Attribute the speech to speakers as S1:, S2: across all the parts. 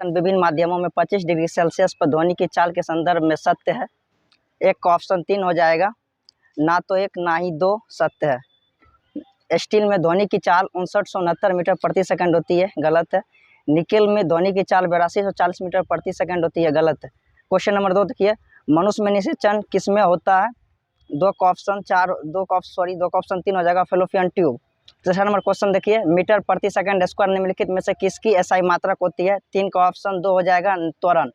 S1: विभिन्न माध्यमों में 25 डिग्री सेल्सियस पर ध्वनि की चाल के संदर्भ में सत्य है। एक का ऑप्शन 3 हो जाएगा, ना तो एक ना ही दो सत्य है। स्टील में ध्वनि की चाल 5969 मीटर प्रति सेकंड होती है, गलत है। निकेल में ध्वनि की चाल 8240 मीटर प्रति सेकंड होती है, गलत है। क्वेश्चन नंबर 2 देखिए, मनुष्य में निषेचन किसमें होता है? दो का ऑप्शन 3 हो जाएगा, फेलोपियन ट्यूब। तीसरा नंबर क्वेश्चन देखिए, मीटर प्रति सेकंड स्क्वायर निम्नलिखित में से किसकी एसआई मात्रक होती है? 3 का ऑप्शन 2 हो जाएगा, त्वरण।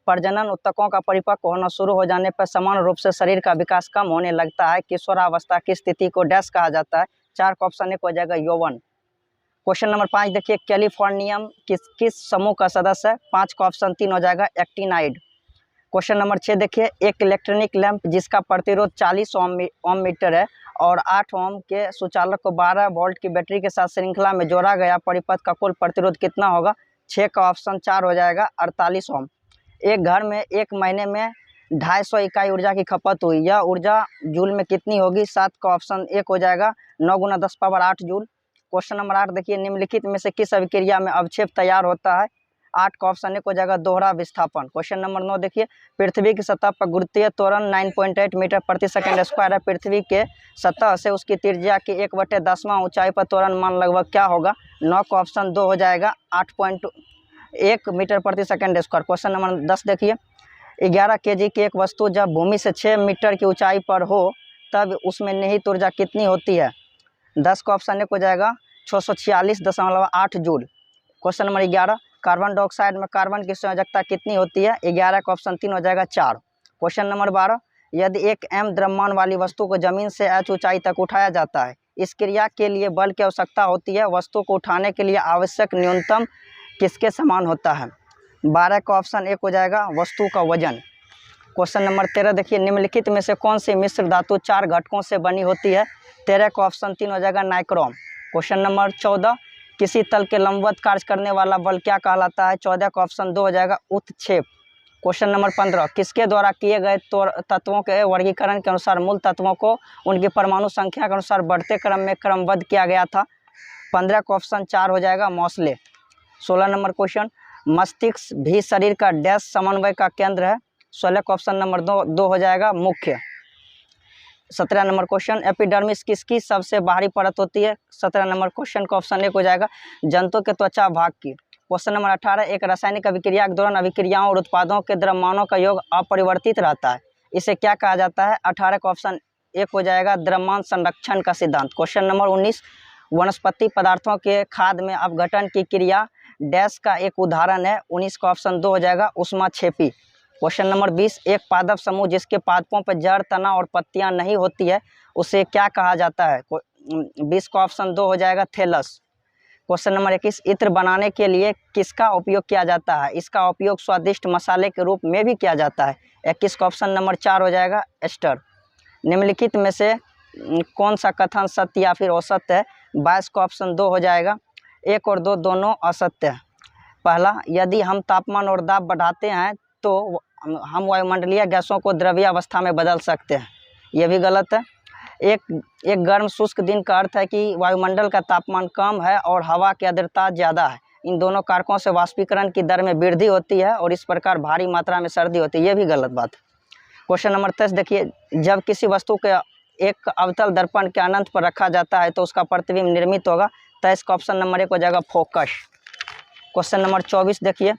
S1: प्रजनन ऊतकों का परिपक्व होना शुरू हो जाने पर समान रूप से शरीर का विकास कम होने लगता है। किशोरावस्था की स्थिति को डैश कहा जाता है? 4 का ऑप्शन 1 हो जाएगा, यौवन। क्वेश्चन नंबर 5 देखिए, कैलिफोर्नियम किस समूह का सदस्य है? 5 का ऑप्शन 3 हो जाएगा, एक्टिनाइड। क्वेश्चन नंबर 6 देखिए, एक इलेक्ट्रॉनिक लैंप जिसका प्रतिरोध 40 ओम मीटर है और 8 ओम के सुचालक को 12 वोल्ट की बैटरी के साथ श्रृंखला में जोड़ा गया परिपथ का कुल प्रतिरोध कितना होगा? 6 का ऑप्शन 4 हो जाएगा, 48 ओम। एक घर में एक महीने में 250 इकाई ऊर्जा की खपत हुई, यह ऊर्जा जूल में कितनी होगी? 7 का ऑप्शन 1 हो जाएगा, 9 × 10⁸ जूल। क्वेश्चन नंबर 8 देखिए, निम्नलिखित में से किस अभिक्रिया में अवक्षेप तैयार होता है? 8 का ऑप्शन 1 हो जाएगा, दोहरा विस्थापन। क्वेश्चन नंबर 9 देखिए, पृथ्वी की सतह पर गुरुत्वीय त्वरण 9.8 मीटर प्रति सेकंड स्क्वायर है। पृथ्वी के सतह से उसकी त्रिज्या की 1/10वां ऊंचाई पर त्वरण मान लगभग क्या होगा? 9 का ऑप्शन 2 हो जाएगा, 8.1 मीटर प्रति सेकंड स्क्वायर। क्वेश्चन नंबर 10 देखिए, 11 kg की एक वस्तु जब भूमि से 6 मीटर की ऊंचाई पर हो तब उसमें निहित ऊर्जा कितनी होती है? 10 का ऑप्शन 1 हो जाएगा, 646.8 joule. Question number 11, carbon dioxide में कार्बन की संयोजकता कितनी होती है? 11 का ऑप्शन 3 हो जाएगा, 4। क्वेश्चन नंबर 12, यदि एक m द्रव्यमान वाली वस्तु को जमीन से h ऊंचाई तक उठाया जाता है, इस क्रिया के लिए बल की आवश्यकता होती है। वस्तु को उठाने के लिए आवश्यक न्यूनतम किसके समान होता है? 12 का ऑप्शन 1 हो जाएगा, वस्तु का वजन। क्वेश्चन नंबर 13 देखिए, निम्नलिखित में से कौन सी मिश्र धातु 4 घटकों से बनी होती है? 13 का ऑप्शन 3 हो जाएगा, नाइक्रोम। क्वेश्चन नंबर 14, किसी तल के लंबवत कार्य करने वाला बल क्या कहलाता है? 14 का ऑप्शन 2 हो जाएगा, उत्क्षेप। क्वेश्चन नंबर 15, किसके द्वारा किए गए तत्वों के वर्गीकरण के अनुसार मूल तत्वों को उनकी परमाणु संख्या के अनुसार बढ़ते क्रम में क्रमबद्ध किया गया था? 15 का ऑप्शन 4 हो जाएगा, मौसले। 16 नंबर क्वेश्चन, मस्तिष्क भी शरीर का डैश समन्वय का केंद्र है? 16 का ऑप्शन नंबर 2 हो जाएगा, मुख्य। 17 नंबर क्वेश्चन, एपिडर्मिस किसकी सबसे बाहरी परत होती है? 17 नंबर क्वेश्चन का ऑप्शन 1 हो जाएगा, जंतु के त्वचा भाग की। क्वेश्चन नंबर 18, एक रासायनिक अभिक्रिया के दौरान अभिक्रियाओं और उत्पादों के द्रव्यमानों का योग अपरिवर्तित रहता है, इसे क्या कहा जाता है? 18 का ऑप्शन 1 हो जाएगा, द्रव्यमान संरक्षण का सिद्धांत। क्वेश्चन नंबर 19, वनस्पति पदार्थों के खाद में अपघटन की क्रिया डैश का एक उदाहरण है? 19 का ऑप्शन 2 हो जाएगा, ऊष्माक्षेपी। क्वेश्चन नंबर 20, एक पादप समूह जिसके पादपों पर जड़, तना और पत्तियां नहीं होती है, उसे क्या कहा जाता है? 20 का ऑप्शन 2 हो जाएगा, थैलस। क्वेश्चन नंबर 21, इत्र बनाने के लिए किसका उपयोग किया जाता है? इसका उपयोग स्वादिष्ट मसाले के रूप में भी किया जाता है। 21 का ऑप्शन नंबर 4 हो जाएगा, एस्टर। निम्नलिखित में से कौन सा कथन सत्य या फिर असत्य है? 22 का ऑप्शन 2 हो जाएगा, 1 और 2 दोनों असत्य है। पहला, यदि हम तापमान और दाब बढ़ाते हैं तो हम वायुमंडलीय गैसों को द्रवीय अवस्था में बदल सकते हैं, यह भी गलत है। एक गर्म शुष्क दिन का अर्थ है कि वायुमंडल का तापमान कम है और हवा की आर्द्रता ज़्यादा है। इन दोनों कारकों से वाष्पीकरण की दर में वृद्धि होती है और इस प्रकार भारी मात्रा में सर्दी होती है, यह भी गलत बात है। क्वेश्चन नंबर 23 देखिए, जब किसी वस्तु के एक अवतल दर्पण के अनंत पर रखा जाता है तो उसका प्रतिबिंब निर्मित होगा? 23 का ऑप्शन नंबर 1 हो जाएगा, फोकस। क्वेश्चन नंबर 24 देखिए,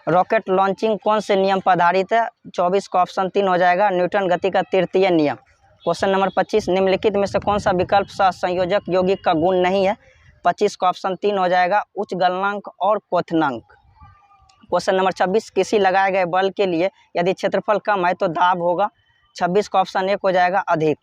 S1: रॉकेट लॉन्चिंग कौन से नियम पर आधारित है? 24 का ऑप्शन 3 हो जाएगा, न्यूटन गति का तृतीय नियम। क्वेश्चन नंबर 25, निम्नलिखित में से कौन सा विकल्प सहसंयोजक यौगिक का गुण नहीं है? 25 का ऑप्शन 3 हो जाएगा, उच्च गलनांक और क्वथनांक। क्वेश्चन नंबर 26, किसी लगाए गए बल के लिए यदि क्षेत्रफल कम है तो दाब होगा? 26 का ऑप्शन 1 हो जाएगा, अधिक।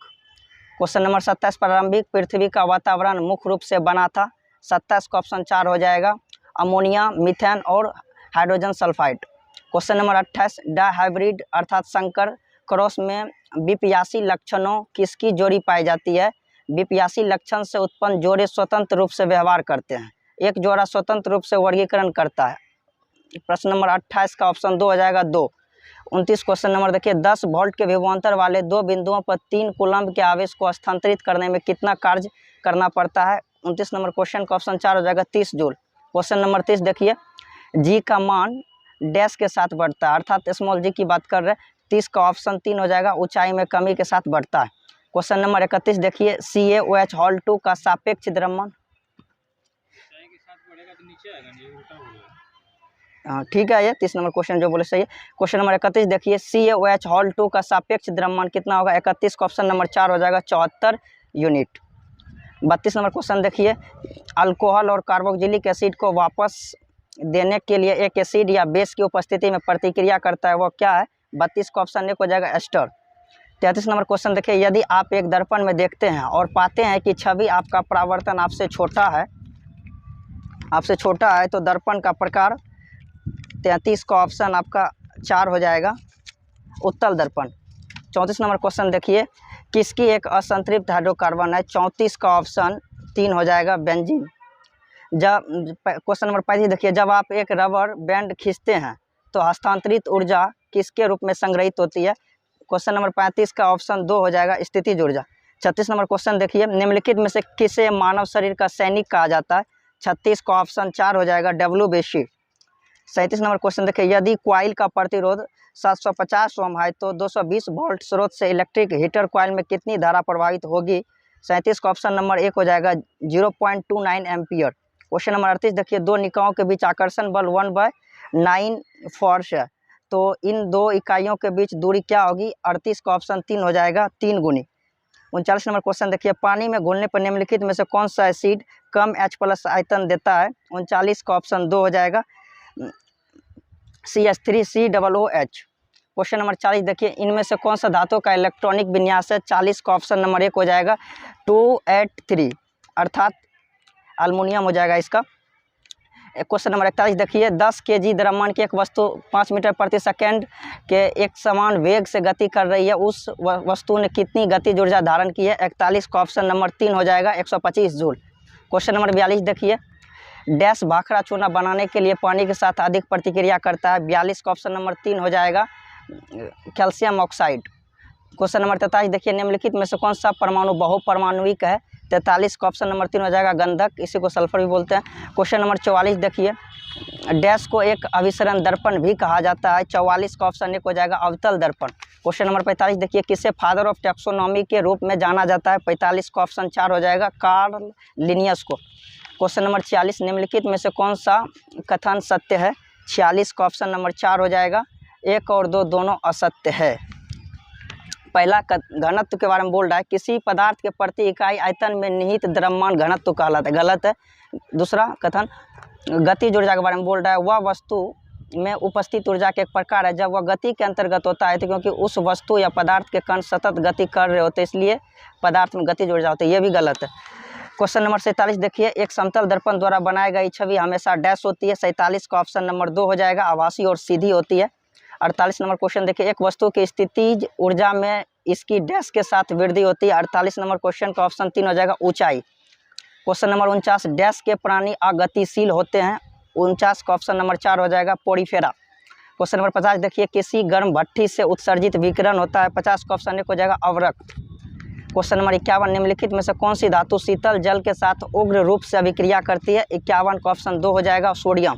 S1: क्वेश्चन नंबर 27, प्रारंभिक पृथ्वी का वातावरण मुख्य रूप से बना था? 27 का ऑप्शन 4 हो जाएगा, अमोनिया, मीथेन और hydrogen sulphide. Question number 28, dihybrid अर्थात संकर क्रॉस में विपयासी लक्षणों किसकी जोड़ी पाई जाती है? विपयासी लक्षण से उत्पन्न जोड़े स्वतंत्र रूप से व्यवहार करते हैं, एक जोड़ा स्वतंत्र रूप से वर्गीकरण करता है। प्रश्न नंबर 28 का ऑप्शन 2 हो जाएगा, 2। 29 क्वेश्चन नंबर देखिए, 10 वोल्ट के विभवांतर वाले 2 बिंदुओं पर 3 कूलम्ब के आवेश को स्थानांतरित करने में कितना कार्य करना पड़ता है? 29 नंबर क्वेश्चन का ऑप्शन 4 हो जाएगा, 30 जूल। क्वेश्चन नंबर 30 देखिए, जी का मान डैश के साथ बढ़ता है, अर्थात स्मॉल जी की बात कर रहे हैं, तो इसका ऑप्शन 3 हो जाएगा, ऊंचाई में कमी के साथ बढ़ता है। क्वेश्चन नंबर 31 देखिए, CaOH हॉल 2 का सापेक्ष द्रव्यमान। हाँ ठीक है, ये 30 नंबर क्वेश्चन जो बोले सही है। क्वेश्चन नंबर 31 देखिए, CaOH हॉल 2 का सापेक्ष द्रव्यमान कितना होगा। 31 का ऑप्शन नंबर 4 हो जाएगा, 74 यूनिट। 32 नंबर क्वेश्चन देखिए, अल्कोहल और कार्बोक्सिलिक एसिड को वापस देने के लिए एक एसिड या बेस की उपस्थिति में प्रतिक्रिया करता है, वो क्या है। 32 का ऑप्शन 1 हो जाएगा, एस्टर। 33 नंबर क्वेश्चन देखिए, यदि आप एक दर्पण में देखते हैं और पाते हैं कि छवि आपका परावर्तन आपसे छोटा है तो दर्पण का प्रकार। 33 का ऑप्शन आपका 4 हो जाएगा, उत्तल दर्पण। 34 नंबर क्वेश्चन देखिए, किसकी एक असंतृप्त हाइड्रोकार्बन है। 34 का ऑप्शन 3 हो जाएगा, बेंजीन। जब क्वेश्चन नंबर 35 देखिए, जब आप एक रबर बैंड खींचते हैं तो हस्तांतरित ऊर्जा किसके रूप में संग्रहित होती है। क्वेश्चन नंबर 35 का ऑप्शन 2 हो जाएगा, स्थितिज ऊर्जा। 36 नंबर क्वेश्चन देखिए, निम्नलिखित में से किसे मानव शरीर का सैनिक कहा जाता है। 36 का ऑप्शन 4 हो जाएगा, WBC। 37 नंबर क्वेश्चन देखिए, यदि कॉइल का प्रतिरोध 750 ओम है तो 220 वोल्ट स्रोत से इलेक्ट्रिक हीटर कॉइल में कितनी धारा प्रवाहित होगी। 37 का ऑप्शन नंबर 1 हो जाएगा, 0.29 एम्पियर। क्वेश्चन नंबर 38 देखिए, दो निकायों के बीच आकर्षण बल 1/9 फोर्स है, तो इन दो इकाइयों के बीच दूरी क्या होगी। 38 का ऑप्शन 3 हो जाएगा, 3 गुनी। 39 नंबर क्वेश्चन देखिए, पानी में घुलने पर निम्नलिखित में से कौन सा एसिड कम H+ आयतन देता है। 39 का ऑप्शन 2 हो जाएगा, CH3COOH। क्वेश्चन नंबर 40 देखिए, इनमें से कौन सा धातु का इलेक्ट्रॉनिक विन्यास है। 40 का ऑप्शन नंबर 1 हो जाएगा, 283, अर्थात अल्मुनियम हो जाएगा इसका। क्वेश्चन नंबर 41 देखिए, 10 kg द्रव्यमान की एक वस्तु 5 मीटर प्रति सेकेंड के एक समान वेग से गति कर रही है, उस वस्तु ने कितनी गतिज ऊर्जा धारण की है। 41 का ऑप्शन नंबर 3 हो जाएगा, 125 जूल। क्वेश्चन नंबर 42 देखिए, डैश भाखड़ा चूना बनाने के लिए पानी के साथ अधिक प्रतिक्रिया करता है। 42 का ऑप्शन नंबर 3 हो जाएगा, कैल्शियम ऑक्साइड। क्वेश्चन नंबर 43 देखिए, निम्नलिखित में से कौन सा परमाणु बहुपरमाणुविक है। 43 का ऑप्शन नंबर 3 हो जाएगा, गंधक, इसी को सल्फर भी बोलते हैं। क्वेश्चन नंबर 44 देखिए, डैश को एक अभिसरण दर्पण भी कहा जाता है। 44 का ऑप्शन 1 हो जाएगा, अवतल दर्पण। क्वेश्चन नंबर 45 देखिए, किसे फादर ऑफ टैक्सोनॉमी के रूप में जाना जाता है। 45 का ऑप्शन 4 हो जाएगा, कार्ल लिनियस को। क्वेश्चन नंबर 46, निम्नलिखित में से कौन सा कथन सत्य है। 46 का ऑप्शन नंबर 4 हो जाएगा, 1 और 2 दोनों असत्य है। पहला घनत्व के बारे में बोल रहा है, किसी पदार्थ के प्रति इकाई आयतन में निहित द्रव्यमान घनत्व कहलाता है, गलत है। दूसरा कथन गतिज ऊर्जा के बारे में बोल रहा है, वह वस्तु में उपस्थित ऊर्जा के एक प्रकार है जब वह गति के अंतर्गत होता है, तो क्योंकि उस वस्तु या पदार्थ के कण सतत गति कर रहे होते हैं, इसलिए पदार्थ में गतिज ऊर्जा होती है, ये भी गलत है। क्वेश्चन नंबर 47 देखिए, एक समतल दर्पण द्वारा बनाई गई छवि हमेशा डैश होती है। 47 का ऑप्शन नंबर 2 हो जाएगा, आभासी और सीधी होती है। 48 नंबर क्वेश्चन देखिए, एक वस्तु की स्थितिज ऊर्जा में इसकी डैश के साथ वृद्धि होती है। 48 नंबर क्वेश्चन का ऑप्शन 3 हो जाएगा, ऊंचाई। क्वेश्चन नंबर 49, डैश के प्राणी अगतिशील होते हैं। 49 का ऑप्शन नंबर 4 हो जाएगा, पोरीफेरा। क्वेश्चन नंबर 50 देखिए, किसी गर्म भट्ठी से उत्सर्जित विकिरण होता है। 50 का ऑप्शन 1 हो जाएगा, अवरक्त। क्वेश्चन नंबर 51, निम्नलिखित में से कौन सी धातु शीतल जल के साथ उग्र रूप से अभिक्रिया करती है। 51 का ऑप्शन 2 हो जाएगा, sodium.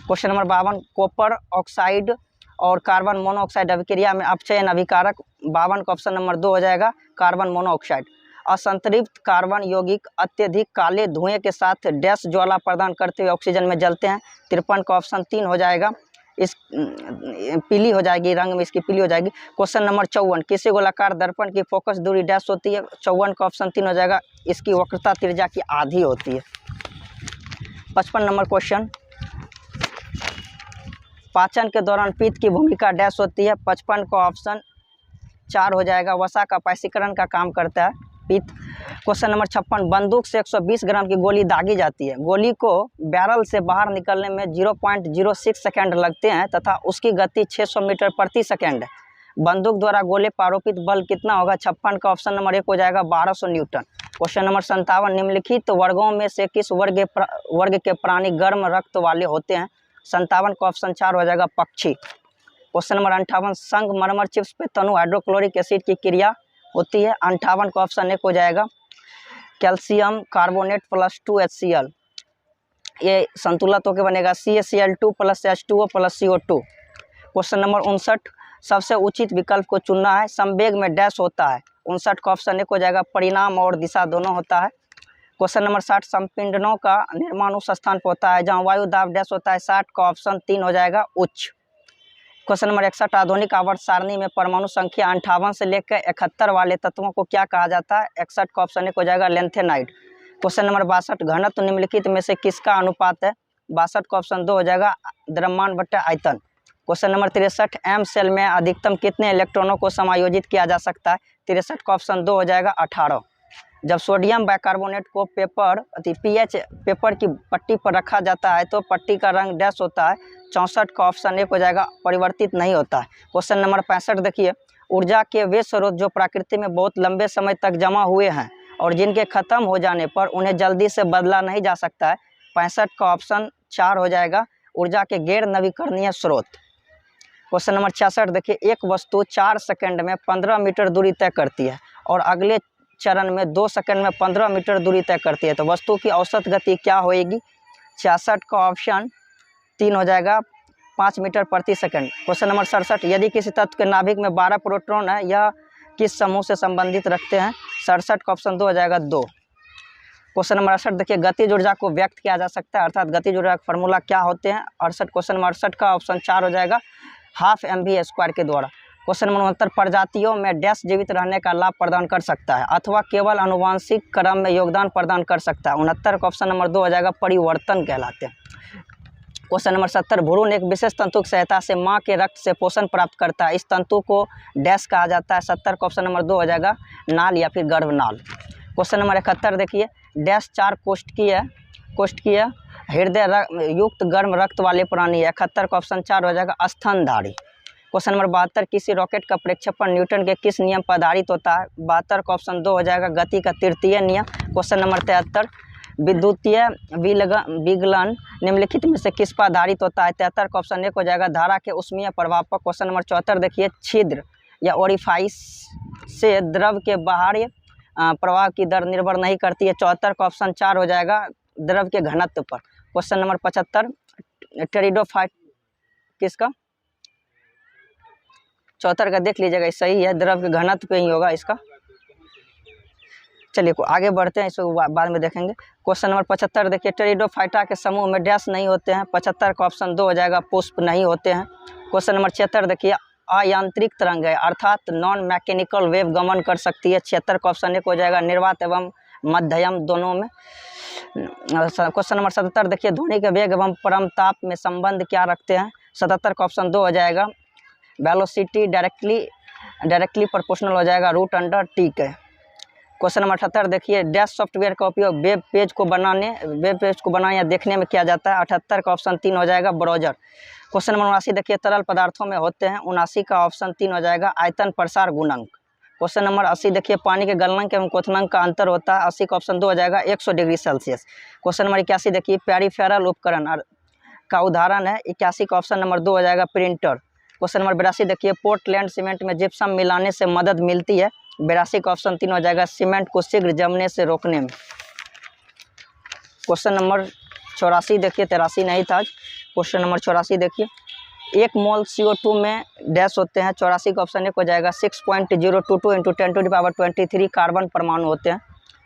S1: Question number 52, copper oxide और कार्बन मोनोऑक्साइड अभिक्रिया में अपचयन अभिकारक। 52 का ऑप्शन नंबर 2 हो जाएगा, कार्बन मोनोऑक्साइड। असंतृप्त कार्बन यौगिक अत्यधिक काले धुएं के साथ डैश ज्वाला प्रदान करते हुए ऑक्सीजन में जलते हैं। 53 का ऑप्शन 3 हो जाएगा, इस पीली हो जाएगी, रंग में इसकी पीली हो जाएगी। क्वेश्चन नंबर 54, किसी गोलाकार दर्पण की फोकस दूरी डैश होती है। 54 का ऑप्शन 3 हो जाएगा, इसकी वक्रता त्रिज्या की आधी होती है। 55 नंबर क्वेश्चन, पाचन के दौरान पित्त की भूमिका डैश होती है। 55 का ऑप्शन 4 हो जाएगा, वसा का पैसीकरण का काम करता है पित्त। क्वेश्चन नंबर 56, बंदूक से 120 ग्राम की गोली दागी जाती है। गोली को बैरल से बाहर निकलने में 0.06 सेकेंड लगते हैं तथा उसकी गति 600 मीटर प्रति सेकेंड है। बंदूक द्वारा गोले पर आरोपित बल कितना होगा। 56 का ऑप्शन नंबर 1 हो जाएगा, 1200 न्यूटन। क्वेश्चन नंबर 57, निम्नलिखित वर्गों में से किस वर्ग के प्राणी गर्म रक्त वाले होते हैं। 57 का ऑप्शन 4 हो जाएगा, पक्षी। क्वेश्चन नंबर 58, संगमरमर चिप्स पे तनु हाइड्रोक्लोरिक एसिड की क्रिया होती है। 58 का ऑप्शन 1 हो जाएगा, कैल्शियम कार्बोनेट +2 HCl। ये संतुलित होकर बनेगा CaCl2 + H2O + CO2। Question number 59, सबसे उचित विकल्प को चुनना है। संवेग में डैश होता है। 59 का ऑप्शन एक हो जाएगा, परिणाम और दिशा दोनों होता है। क्वेश्चन नंबर 60, संपीड़नों का निर्माण उस स्थान पर होता है जहां वायु दाब डैश होता है। 60 का ऑप्शन 3 हो जाएगा, उच्च। क्वेश्चन नंबर 61, आधुनिक आवर्त सारणी में परमाणु संख्या 58 से लेकर 71 वाले तत्वों को क्या कहा जाता है। 61 का ऑप्शन एक हो जाएगा, लेंथेनाइड। क्वेश्चन नंबर 62, घनत्व निम्नलिखित में से किसका अनुपात है। 62 का ऑप्शन 2 हो जाएगा, द्रव्यमान बटे आयतन। क्वेश्चन नंबर 63, एम सेल में अधिकतम कितने इलेक्ट्रॉनों को समायोजित किया जा सकता है। 63 का ऑप्शन 2 हो जाएगा, 18। जब सोडियम बाइकार्बोनेट को पीएच पेपर की पट्टी पर रखा जाता है तो पट्टी का रंग डैश होता है। 64 का ऑप्शन एक हो जाएगा, परिवर्तित नहीं होता है। क्वेश्चन नंबर 65 देखिए, ऊर्जा के वे स्रोत जो प्रकृति में बहुत लंबे समय तक जमा हुए हैं और जिनके खत्म हो जाने पर उन्हें जल्दी से बदला नहीं जा सकता है। 65 का ऑप्शन 4 हो जाएगा, ऊर्जा के गैर नवीकरणीय स्रोत। क्वेश्चन नंबर 66 देखिए, एक वस्तु 4 सेकंड में 15 मीटर दूरी तय करती है और अगले चरण में 2 सेकंड में 15 मीटर दूरी तय करती है, तो वस्तु की औसत गति क्या होएगी। 66 का ऑप्शन 3 हो जाएगा, 5 मीटर प्रति सेकंड। क्वेश्चन नंबर 67, यदि किसी तत्व के नाभिक में 12 प्रोटॉन है, यह किस समूह से संबंधित रखते हैं। 67 का ऑप्शन 2 हो जाएगा, 2। क्वेश्चन नंबर 68 देखिए, गतिज ऊर्जा को व्यक्त किया जा सकता है, अर्थात गतिज ऊर्जा का फॉर्मूला क्या होते हैं। 68 क्वेश्चन नंबर 68 का ऑप्शन 4 हो जाएगा, ½ mv² के द्वारा। क्वेश्चन नंबर 69, प्रजातियों में डैश जीवित रहने का लाभ प्रदान कर सकता है अथवा केवल आनुवंशिक क्रम में योगदान प्रदान कर सकता है। 69 का ऑप्शन नंबर 2 हो जाएगा, परिवर्तन कहलाते हैं। क्वेश्चन नंबर 70, भ्रूण एक विशेष तंतु की सहायता से माँ के रक्त से पोषण प्राप्त करता है, इस तंतु को डैश कहा जाता है। 70 का ऑप्शन नंबर 2 हो जाएगा, नाल या फिर गर्भनाल। क्वेश्चन नंबर 71 देखिए, डैश 4 कोष्ठकीय हृदय युक्त गर्म रक्त वाले प्राणी है। 71 का ऑप्शन 4 हो जाएगा, स्तनधारी। क्वेश्चन नंबर 72, किसी रॉकेट का प्रक्षेपण न्यूटन के किस नियम पर आधारित होता है। 72 का ऑप्शन 2 हो जाएगा, गति का तृतीय नियम। क्वेश्चन नंबर 73, विद्युतीय विगलन निम्नलिखित में से किस पर आधारित होता है। 73 का ऑप्शन 1 हो जाएगा, धारा के ऊष्मीय प्रभाव पर। क्वेश्चन नंबर 74 देखिए, छिद्र या ओरिफाइस से द्रव के बाहरी प्रवाह की दर निर्भर नहीं करती है। 74 का ऑप्शन 4 हो जाएगा, द्रव के घनत्व पर। क्वेश्चन नंबर 75, टेरिडोफाइट किसका। 74 का देख लीजिएगा, सही है, द्रव के घनत्व पे ही होगा इसका। चलिए आगे बढ़ते हैं, इसको बाद में देखेंगे। क्वेश्चन नंबर 75 देखिए, टेरिडोफाइटा के समूह में डैश नहीं होते हैं। 75 का ऑप्शन 2 हो जाएगा, पुष्प नहीं होते हैं। क्वेश्चन नंबर 76 देखिए, अयांत्रिक तरंग है अर्थात नॉन मैकेनिकल वेव गमन कर सकती है। 76 का ऑप्शन 1 हो जाएगा, निर्वात एवं मध्यम दोनों में। क्वेश्चन नंबर 77 देखिए, ध्वनि के वेग एवं परमताप में संबंध क्या रखते हैं। 77 का ऑप्शन 2 हो जाएगा, वेलोसिटी डायरेक्टली प्रोपोर्शनल हो जाएगा, √T के। क्वेश्चन नंबर 78 देखिए, डैश सॉफ्टवेयर का उपयोग वेब पेज को बनाने या देखने में किया जाता है। 78 का ऑप्शन 3 हो जाएगा, ब्राउज़र। क्वेश्चन नंबर 79 देखिए, तरल पदार्थों में होते हैं। 79 का ऑप्शन 3 हो जाएगा, आयतन प्रसार गुणांक। क्वेश्चन नंबर 80 देखिए, पानी के गलनांक एवं क्वथनांक का अंतर होता है। 80 का ऑप्शन 2 हो जाएगा, 100 डिग्री सेल्सियस। क्वेश्चन नंबर 81 देखिए, पेरिफेरल उपकरण का उदाहरण है। 81 का ऑप्शन नंबर 2 हो जाएगा, प्रिंटर। क्वेश्चन नंबर 82 देखिए, पोर्टलैंड सीमेंट में जिप्सम मिलाने से मदद मिलती है। 82 का ऑप्शन 3 हो जाएगा, सीमेंट को शीघ्र जमने से रोकने में। क्वेश्चन नंबर 84 देखिए, 83 नहीं था। क्वेश्चन नंबर 84 देखिए, 1 मोल CO2 में डैश होते हैं। 84 का ऑप्शन 1 हो जाएगा, 6.022 × 10⁻23 कार्बन परमाणु होते हैं।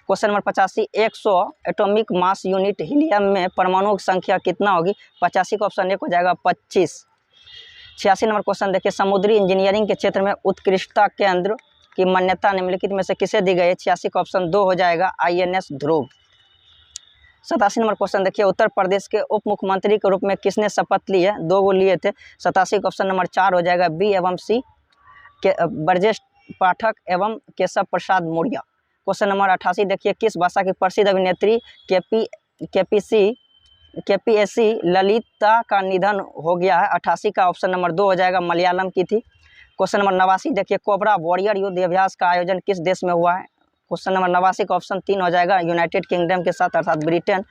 S1: Question number 85, 100 atomic mass unit helium में परमाणुओं की संख्या कितना होगी। 85 का ऑप्शन 1 हो जाएगा, 25। 86 नंबर क्वेश्चन देखिए, समुद्री इंजीनियरिंग के क्षेत्र में उत्कृष्टता केंद्र की मान्यता निम्नलिखित में से किसे दी गई है। 86 का ऑप्शन 2 हो जाएगा, INS ध्रुव। 87 नंबर क्वेश्चन देखिए, उत्तर प्रदेश के उप मुख्यमंत्री के रूप में किसने शपथ ली है। 2 लिए थे। 87 का ऑप्शन नंबर 4 हो जाएगा, B एवं C के ब्रजेश पाठक एवं केशव प्रसाद मौर्य। क्वेश्चन नंबर 88 देखिए, किस भाषा की प्रसिद्ध अभिनेत्री KPSC ललिता का निधन हो गया है। 88 का ऑप्शन नंबर 2 हो जाएगा, मलयालम की थी। क्वेश्चन नंबर 89 देखिए, कोबरा वॉरियर युद्ध अभ्यास का आयोजन किस देश में हुआ है। क्वेश्चन नंबर 89 का ऑप्शन 3 हो जाएगा, यूनाइटेड किंगडम के साथ अर्थात ब्रिटेन।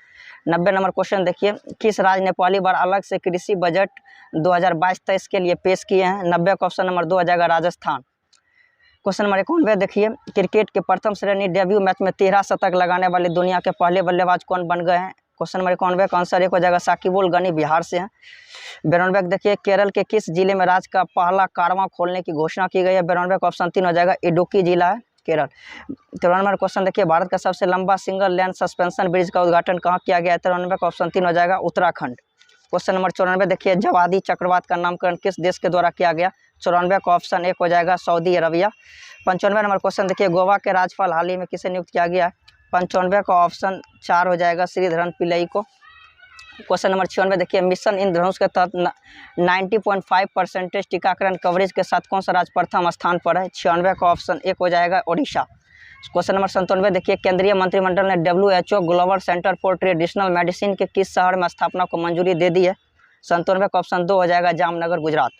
S1: 90 नंबर क्वेश्चन देखिए, किस राज्य ने पहली बार अलग से कृषि बजट 2022-23 के लिए पेश किए हैं। 90 का ऑप्शन नंबर 2 हो जाएगा, राजस्थान। क्वेश्चन नंबर 91 देखिए, क्रिकेट के प्रथम श्रेणी डेब्यू मैच में 13 शतक लगाने वाले दुनिया के पहले बल्लेबाज कौन बन गए हैं। क्वेश्चन नंबर 91 का आंसर 1 हो जाएगा साकिबुल गनी, बिहार से हैं। 92 देखिए केरल के किस जिले में राज्य का पहला कारवां खोलने की घोषणा की गई है? 92 का ऑप्शन 3 हो जाएगा इडुक्की जिला है, केरल। 93 नंबर क्वेश्चन देखिए भारत का सबसे लंबा सिंगल लेन सस्पेंशन ब्रिज का उद्घाटन कहाँ किया गया है? 93 का ऑप्शन 3 हो जाएगा उत्तराखंड। क्वेश्चन नंबर 94 देखिए जवादी चक्रवात का नामकरण किस देश के द्वारा किया गया? 94 का ऑप्शन 1 हो जाएगा सऊदी अरबिया। 95 नंबर क्वेश्चन देखिए गोवा के राज्यपाल हाल ही में किसे नियुक्त किया गया है? 95 का ऑप्शन 4 हो जाएगा श्रीधरन पिल्लई को। क्वेश्चन नंबर 96 देखिए मिशन इंद्रधनुष के तहत 90.5% टीकाकरण कवरेज के साथ कौन सा राज्य प्रथम स्थान पर है? 96 का ऑप्शन 1 हो जाएगा ओडिशा। क्वेश्चन नंबर 97 देखिए केंद्रीय मंत्रिमंडल ने WHO global centre for traditional medicine के किस शहर में स्थापना को मंजूरी दे दी है? 97 का ऑप्शन 2 हो जाएगा जामनगर, गुजरात।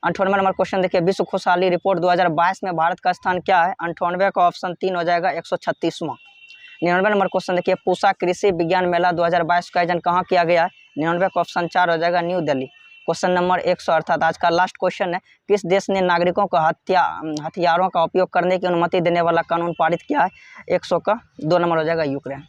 S1: 98 नंबर क्वेश्चन देखिए विश्व खुशहाली रिपोर्ट 2022 में भारत का स्थान क्या है? 98 का ऑप्शन 3 हो जाएगा 136वां। 99 नंबर क्वेश्चन देखिए पूसा कृषि विज्ञान मेला 2022 का आयोजन कहाँ किया गया है? 99 का ऑप्शन 4 हो जाएगा न्यू दिल्ली। क्वेश्चन नंबर 100 अर्थात आज का लास्ट क्वेश्चन है, किस देश ने नागरिकों को हथियारों का उपयोग करने की अनुमति देने वाला कानून पारित किया है? 100 का 2 नंबर हो जाएगा यूक्रेन।